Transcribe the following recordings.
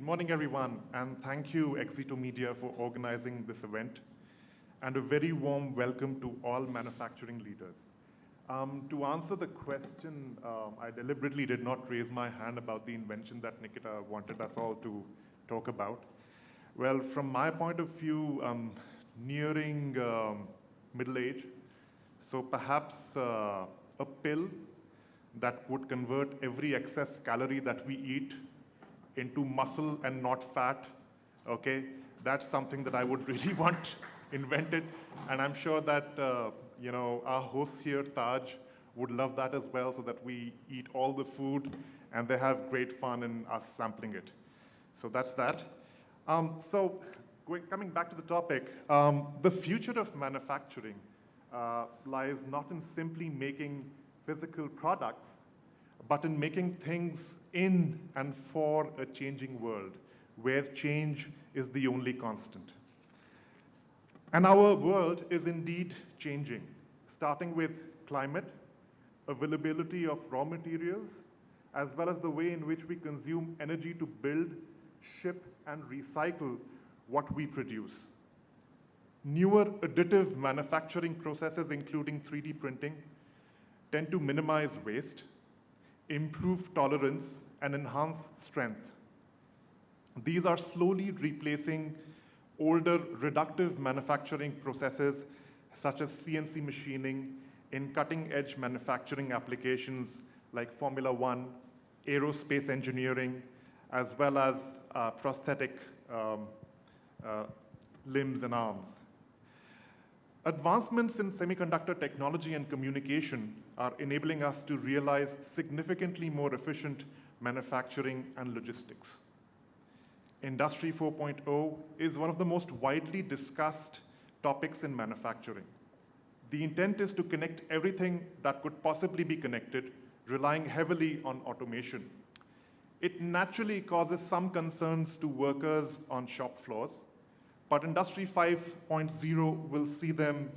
Good morning, everyone, and thank you, 𝐒𝐲 Media, for organizing this event, and a very warm welcome to all manufacturing leaders. To answer the question, I deliberately did not raise my hand about the invention that Nikita wanted us all to talk about. Well, from my point of view, nearing middle age, so perhaps a pill that would convert every excess calorie that we eat into muscle and not fat, okay? That's something that I would really want invented, and I'm sure that our host here, Taj, would love that as well, so that we eat all the food and they have great fun in us sampling it. So that's that. Coming back to the topic, the future of manufacturing lies not in simply making physical products, but in making things in and for a changing world, where change is the only constant. And our world is indeed changing, starting with climate, availability of raw materials, as well as the way in which we consume energy to build, ship, and recycle what we produce. Newer additive manufacturing processes, including 3D printing, tend to minimize waste, improve tolerance, and enhance strength. These are slowly replacing older reductive manufacturing processes such as CNC machining in cutting-edge manufacturing applications like Formula One, aerospace engineering, as well as prosthetic limbs and arms. Advancements in semiconductor technology and communication are enabling us to realize significantly more efficient manufacturing and logistics. Industry 4.0 is one of the most widely discussed topics in manufacturing. The intent is to connect everything that could possibly be connected, relying heavily on automation. It naturally causes some concerns to workers on shop floors, but Industry 5.0 will see them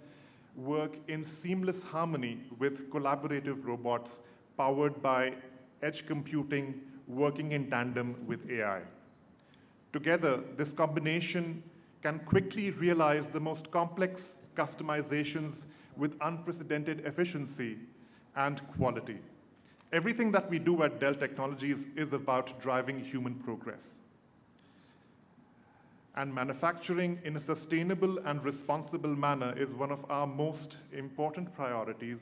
work in seamless harmony with collaborative robots powered by edge computing, working in tandem with AI. Together, this combination can quickly realize the most complex customizations with unprecedented efficiency and quality. Everything that we do at Dell Technologies is about driving human progress. And manufacturing in a sustainable and responsible manner is one of our most important priorities,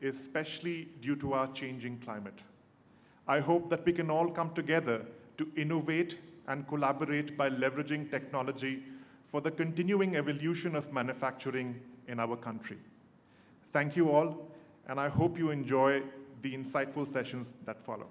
especially due to our changing climate. I hope that we can all come together to innovate and collaborate by leveraging technology for the continuing evolution of manufacturing in our country. Thank you all, and I hope you enjoy the insightful sessions that follow.